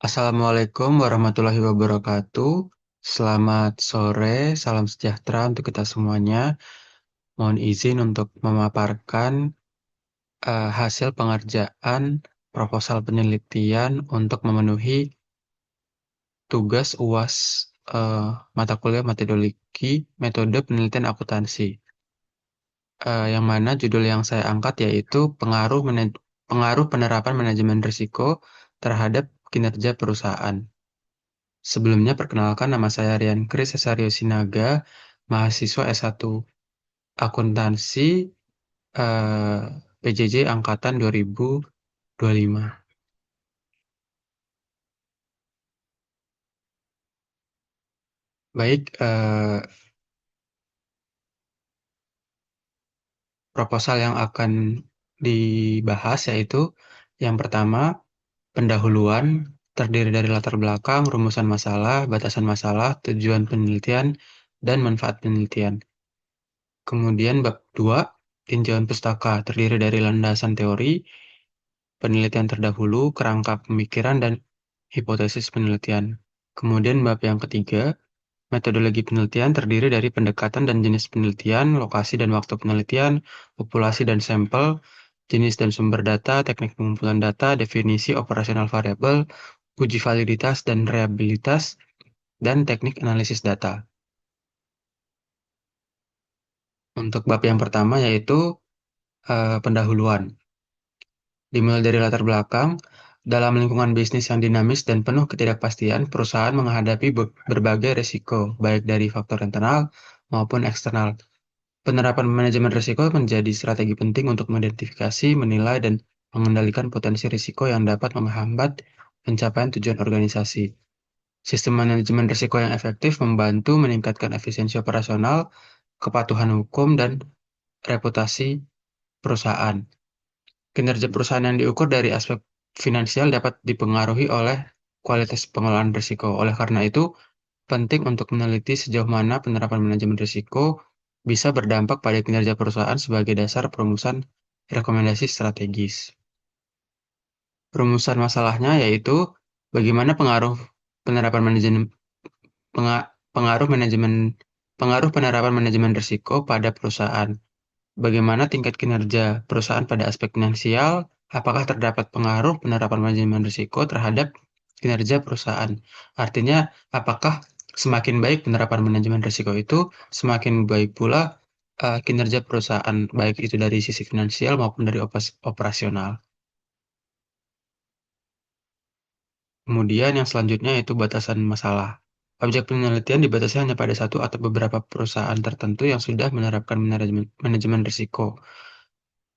Assalamualaikum warahmatullahi wabarakatuh. Selamat sore, salam sejahtera untuk kita semuanya. Mohon izin untuk memaparkan hasil pengerjaan proposal penelitian untuk memenuhi tugas UAS mata kuliah metodologi metode penelitian akuntansi. Yang mana judul yang saya angkat yaitu pengaruh penerapan manajemen risiko terhadap kinerja perusahaan. Sebelumnya perkenalkan nama saya Rian Kris Cesario Sinaga, mahasiswa S1 Akuntansi PJJ angkatan 2025. Baik, proposal yang akan dibahas yaitu yang pertama, pendahuluan terdiri dari latar belakang, rumusan masalah, batasan masalah, tujuan penelitian, dan manfaat penelitian. Kemudian bab 2, tinjauan pustaka terdiri dari landasan teori, penelitian terdahulu, kerangka pemikiran, dan hipotesis penelitian. Kemudian bab yang ketiga, metodologi penelitian terdiri dari pendekatan dan jenis penelitian, lokasi dan waktu penelitian, populasi dan sampel, jenis dan sumber data, teknik pengumpulan data, definisi operasional variabel, uji validitas dan reliabilitas, dan teknik analisis data. Untuk bab yang pertama yaitu pendahuluan. Dimulai dari latar belakang, dalam lingkungan bisnis yang dinamis dan penuh ketidakpastian, perusahaan menghadapi berbagai risiko, baik dari faktor internal maupun eksternal. Penerapan manajemen risiko menjadi strategi penting untuk mengidentifikasi, menilai, dan mengendalikan potensi risiko yang dapat menghambat pencapaian tujuan organisasi. Sistem manajemen risiko yang efektif membantu meningkatkan efisiensi operasional, kepatuhan hukum, dan reputasi perusahaan. Kinerja perusahaan yang diukur dari aspek finansial dapat dipengaruhi oleh kualitas pengelolaan risiko. Oleh karena itu, penting untuk meneliti sejauh mana penerapan manajemen risiko bisa berdampak pada kinerja perusahaan sebagai dasar perumusan rekomendasi strategis. Perumusan masalahnya yaitu bagaimana penerapan manajemen pengaruh manajemen pengaruh penerapan manajemen risiko pada perusahaan. Bagaimana tingkat kinerja perusahaan pada aspek finansial? Apakah terdapat pengaruh penerapan manajemen risiko terhadap kinerja perusahaan? Artinya, apakah semakin baik penerapan manajemen risiko itu, semakin baik pula kinerja perusahaan, baik itu dari sisi finansial maupun dari operasional. Kemudian yang selanjutnya yaitu batasan masalah. Objek penelitian dibatasi hanya pada satu atau beberapa perusahaan tertentu yang sudah menerapkan manajemen risiko.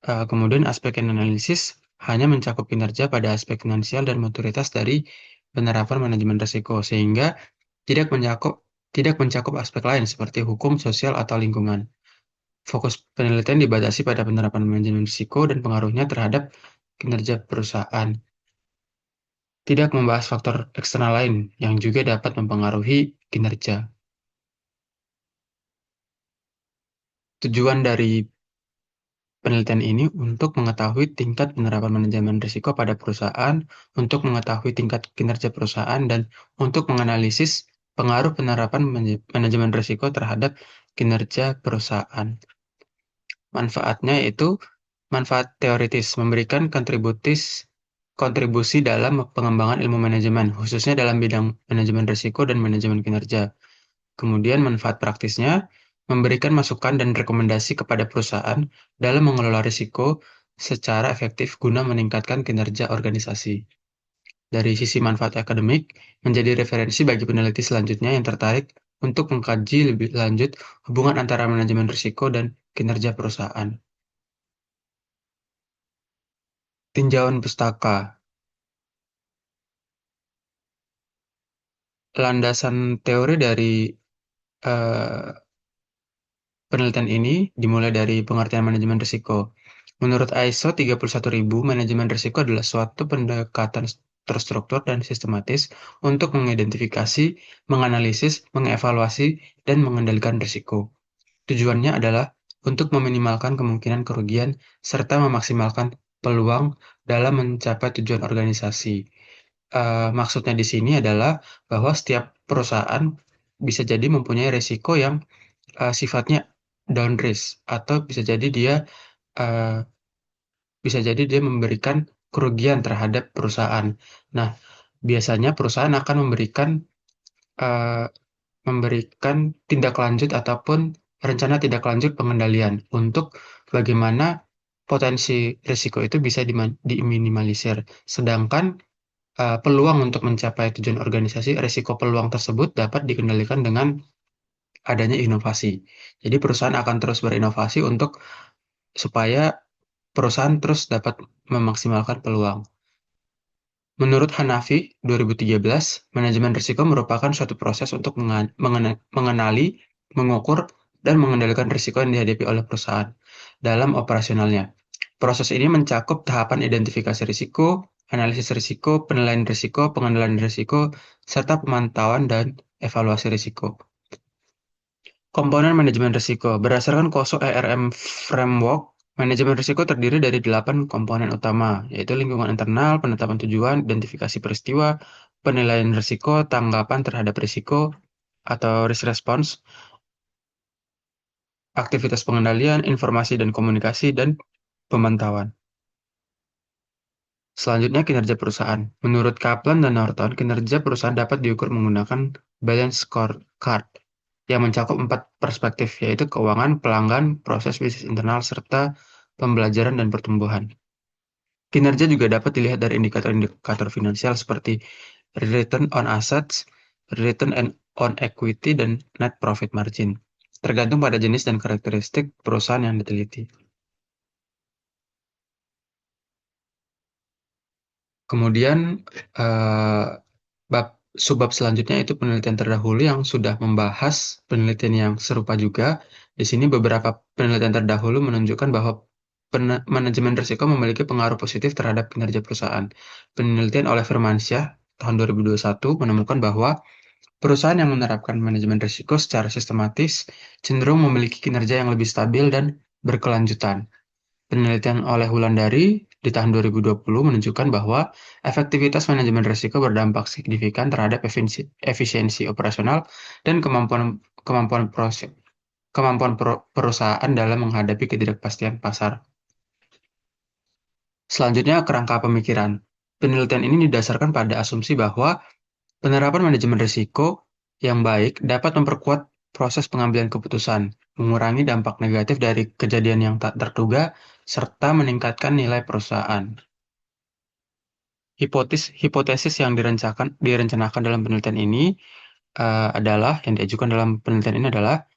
Kemudian aspek analisis hanya mencakup kinerja pada aspek finansial dan maturitas dari penerapan manajemen risiko, sehingga tidak mencakup aspek lain seperti hukum, sosial, atau lingkungan. Fokus penelitian dibatasi pada penerapan manajemen risiko dan pengaruhnya terhadap kinerja perusahaan. Tidak membahas faktor eksternal lain yang juga dapat mempengaruhi kinerja. Tujuan dari penelitian ini untuk mengetahui tingkat penerapan manajemen risiko pada perusahaan, untuk mengetahui tingkat kinerja perusahaan, dan untuk menganalisis pengaruh penerapan manajemen risiko terhadap kinerja perusahaan. Manfaatnya yaitu manfaat teoritis, memberikan kontribusi dalam pengembangan ilmu manajemen, khususnya dalam bidang manajemen risiko dan manajemen kinerja. Kemudian manfaat praktisnya, memberikan masukan dan rekomendasi kepada perusahaan dalam mengelola risiko secara efektif guna meningkatkan kinerja organisasi. Dari sisi manfaat akademik, menjadi referensi bagi peneliti selanjutnya yang tertarik untuk mengkaji lebih lanjut hubungan antara manajemen risiko dan kinerja perusahaan. Tinjauan pustaka. Landasan teori dari eh, penelitian ini dimulai dari pengertian manajemen risiko. Menurut ISO 31000, manajemen risiko adalah suatu pendekatan terstruktur dan sistematis untuk mengidentifikasi, menganalisis, mengevaluasi, dan mengendalikan risiko. Tujuannya adalah untuk meminimalkan kemungkinan kerugian serta memaksimalkan peluang dalam mencapai tujuan organisasi. Maksudnya di sini adalah bahwa setiap perusahaan bisa jadi mempunyai resiko yang, sifatnya down risk atau eee, bisa jadi dia memberikan kerugian terhadap perusahaan. Nah, biasanya perusahaan akan eee, memberikan tindak lanjut ataupun rencana tindak lanjut pengendalian untuk bagaimana potensi risiko itu bisa diminimalisir. Sedangkan, peluang untuk mencapai tujuan organisasi, risiko peluang tersebut dapat dikendalikan dengan adanya inovasi. Jadi perusahaan akan terus berinovasi supaya perusahaan terus dapat memaksimalkan peluang. Menurut Hanafi, 2013, manajemen risiko merupakan suatu proses untuk mengenali, mengukur, dan mengendalikan risiko yang dihadapi oleh perusahaan dalam operasionalnya. Proses ini mencakup tahapan identifikasi risiko, analisis risiko, penilaian risiko, pengendalian risiko, serta pemantauan dan evaluasi risiko. Komponen manajemen risiko. Berdasarkan KOSO ERM Framework, manajemen risiko terdiri dari 8 komponen utama, yaitu lingkungan internal, penetapan tujuan, identifikasi peristiwa, penilaian risiko, tanggapan terhadap risiko atau risk response, aktivitas pengendalian, informasi dan komunikasi, dan pemantauan. Selanjutnya, kinerja perusahaan. Menurut Kaplan dan Norton, kinerja perusahaan dapat diukur menggunakan balance scorecard yang mencakup 4 perspektif, yaitu keuangan, pelanggan, proses bisnis internal, serta pembelajaran dan pertumbuhan. Kinerja juga dapat dilihat dari indikator-indikator finansial seperti return on assets, on equity, dan net profit margin, tergantung pada jenis dan karakteristik perusahaan yang diteliti. Kemudian, eee, subbab selanjutnya itu penelitian terdahulu yang sudah membahas penelitian yang serupa juga. Di sini beberapa penelitian terdahulu menunjukkan bahwa manajemen risiko memiliki pengaruh positif terhadap kinerja perusahaan. Penelitian oleh Firmansyah tahun 2021 menemukan bahwa perusahaan yang menerapkan manajemen risiko secara sistematis cenderung memiliki kinerja yang lebih stabil dan berkelanjutan. Penelitian oleh Wulandari di tahun 2020 menunjukkan bahwa efektivitas manajemen risiko berdampak signifikan terhadap efisiensi operasional dan kemampuan perusahaan dalam menghadapi ketidakpastian pasar. Selanjutnya, kerangka pemikiran. Penelitian ini didasarkan pada asumsi bahwa penerapan manajemen risiko yang baik dapat memperkuat proses pengambilan keputusan, mengurangi dampak negatif dari kejadian yang tak terduga, serta meningkatkan nilai perusahaan. Hipotesis yang direncanakan dalam penelitian ini yang diajukan dalam penelitian ini adalah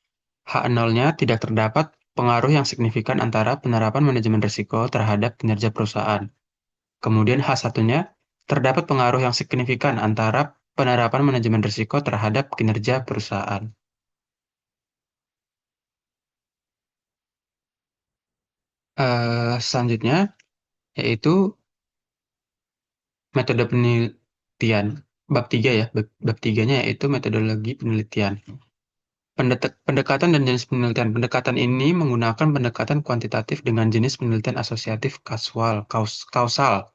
H0-nya tidak terdapat pengaruh yang signifikan antara penerapan manajemen risiko terhadap kinerja perusahaan. Kemudian H1-nya terdapat pengaruh yang signifikan antara penerapan manajemen risiko terhadap kinerja perusahaan. Selanjutnya yaitu metode penelitian. Bab 3 ya, bab 3-nya yaitu metodologi penelitian. Pendekatan dan jenis penelitian. Pendekatan ini menggunakan pendekatan kuantitatif dengan jenis penelitian asosiatif kausal.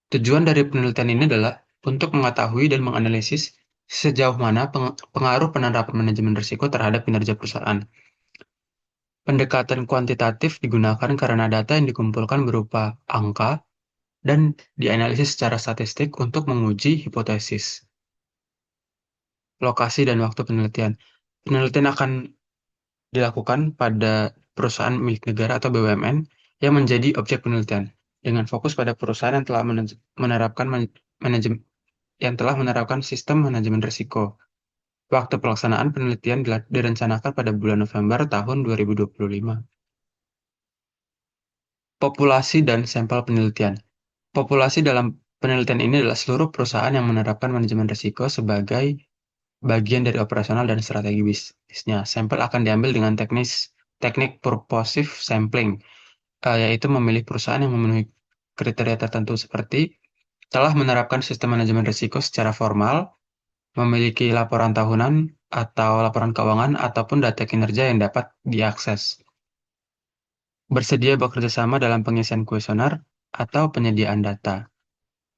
Tujuan dari penelitian ini adalah untuk mengetahui dan menganalisis sejauh mana pengaruh penerapan manajemen risiko terhadap kinerja perusahaan. Pendekatan kuantitatif digunakan karena data yang dikumpulkan berupa angka dan dianalisis secara statistik untuk menguji hipotesis. Lokasi dan waktu penelitian. Penelitian akan dilakukan pada perusahaan milik negara atau BUMN yang menjadi objek penelitian, dengan fokus pada perusahaan yang telah menerapkan sistem manajemen risiko. Waktu pelaksanaan penelitian direncanakan pada bulan November tahun 2025. Populasi dan sampel penelitian. Populasi dalam penelitian ini adalah seluruh perusahaan yang menerapkan manajemen risiko sebagai bagian dari operasional dan strategi bisnisnya. Sampel akan diambil dengan teknik purposive sampling, yaitu memilih perusahaan yang memenuhi kriteria tertentu seperti telah menerapkan sistem manajemen risiko secara formal, memiliki laporan tahunan atau laporan keuangan, ataupun data kinerja yang dapat diakses. Bersedia bekerja sama dalam pengisian kuesioner atau penyediaan data.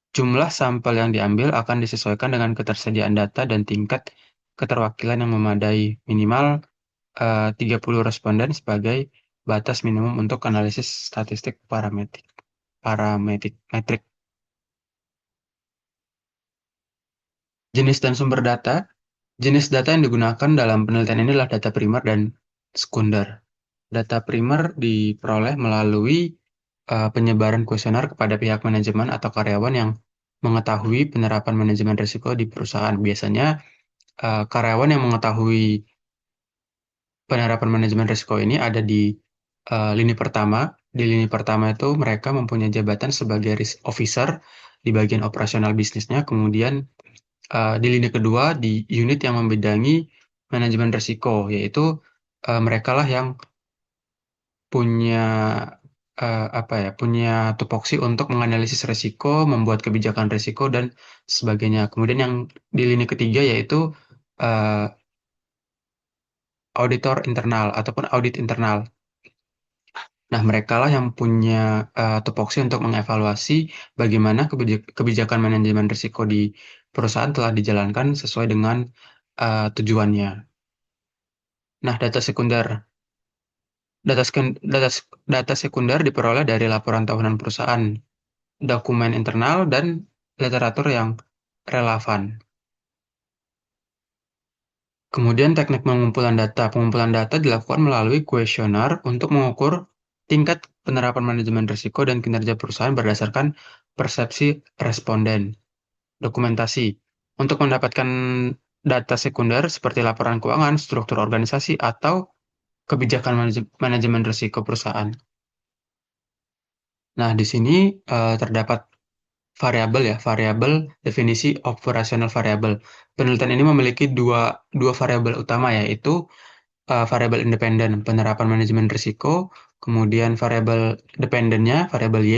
Jumlah sampel yang diambil akan disesuaikan dengan ketersediaan data dan tingkat keterwakilan yang memadai, minimal 30 responden sebagai batas minimum untuk analisis statistik parametrik. Metrik. Jenis dan sumber data. Jenis data yang digunakan dalam penelitian ini adalah data primer dan sekunder. Data primer diperoleh melalui penyebaran kuesioner kepada pihak manajemen atau karyawan yang mengetahui penerapan manajemen risiko di perusahaan. Biasanya karyawan yang mengetahui penerapan manajemen risiko ini ada di lini pertama. Di lini pertama itu mereka mempunyai jabatan sebagai risk officer di bagian operasional bisnisnya. Kemudian di lini kedua di unit yang membidangi manajemen risiko, yaitu mereka lah yang punya punya tupoksi untuk menganalisis risiko, membuat kebijakan risiko dan sebagainya. Kemudian yang di lini ketiga yaitu eh, auditor internal ataupun audit internal. Nah, mereka lah yang punya tupoksi untuk mengevaluasi bagaimana kebijakan manajemen risiko di perusahaan telah dijalankan sesuai dengan tujuannya. Nah, data sekunder. Data sekunder diperoleh dari laporan tahunan perusahaan, dokumen internal, dan literatur yang relevan. Kemudian teknik pengumpulan data. Pengumpulan data dilakukan melalui kuesioner untuk mengukur tingkat penerapan manajemen risiko dan kinerja perusahaan berdasarkan persepsi responden. Dokumentasi. Untuk mendapatkan data sekunder seperti laporan keuangan, struktur organisasi, atau kebijakan manajemen risiko perusahaan. Nah, di sini terdapat variabel ya, variabel definisi operasional variabel. Penelitian ini memiliki dua variabel utama yaitu variabel independen penerapan manajemen risiko, kemudian variabel dependennya variabel Y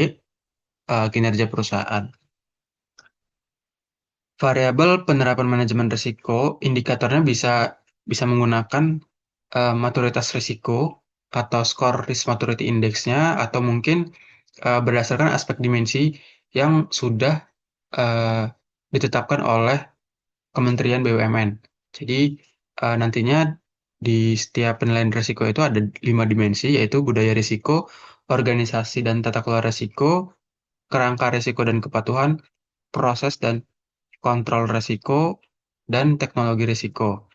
kinerja perusahaan. Variabel penerapan manajemen risiko indikatornya bisa bisa menggunakan maturitas risiko atau skor risk maturity index-nya atau mungkin berdasarkan aspek dimensi yang sudah eh, ditetapkan oleh Kementerian BUMN. Jadi nantinya di setiap penilaian risiko itu ada 5 dimensi, yaitu budaya risiko, organisasi dan tata kelola risiko, kerangka risiko dan kepatuhan, proses dan kontrol risiko, dan teknologi risiko.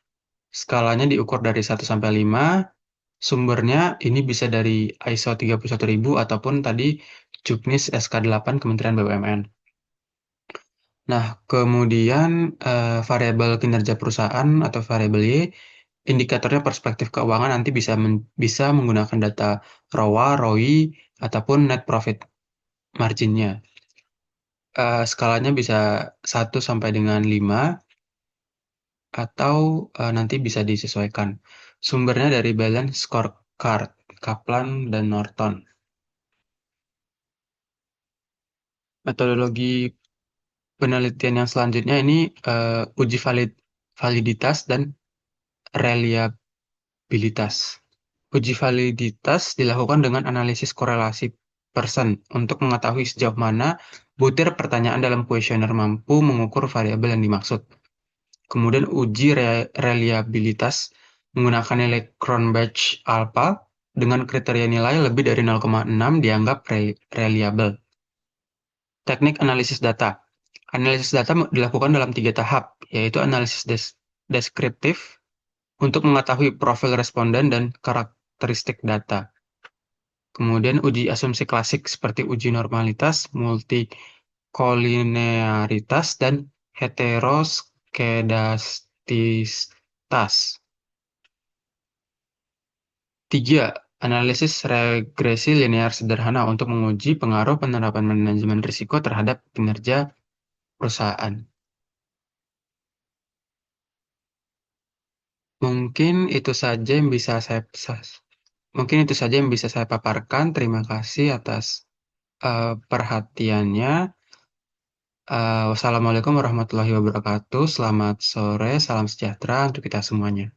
Skalanya diukur dari 1 sampai 5. Sumbernya ini bisa dari ISO 31000 ataupun tadi Juknis SK8 Kementerian BUMN. Nah, kemudian variabel kinerja perusahaan atau variabel Y, indikatornya perspektif keuangan nanti bisa menggunakan data ROA, ROI, ataupun net profit marginnya. Skalanya bisa 1 sampai dengan 5 atau nanti bisa disesuaikan. Sumbernya dari Balance Scorecard, Kaplan, dan Norton. Metodologi penelitian yang selanjutnya ini uji validitas dan reliabilitas. Uji validitas dilakukan dengan analisis korelasi person untuk mengetahui sejauh mana butir pertanyaan dalam kuesioner mampu mengukur variabel yang dimaksud. Kemudian uji reliabilitas menggunakan nilai Cronbach alpha dengan kriteria nilai lebih dari 0,6 dianggap reliable. Teknik analisis data. Analisis data dilakukan dalam 3 tahap, yaitu analisis deskriptif untuk mengetahui profil responden dan karakteristik data. Kemudian uji asumsi klasik seperti uji normalitas, multikolinearitas, dan heteroskedastistas. 3. Analisis regresi linear sederhana untuk menguji pengaruh penerapan manajemen risiko terhadap kinerja perusahaan. Mungkin itu saja yang bisa saya Mungkin itu saja yang bisa saya paparkan. Terima kasih atas perhatiannya. Wassalamualaikum warahmatullahi wabarakatuh. Selamat sore, salam sejahtera untuk kita semuanya.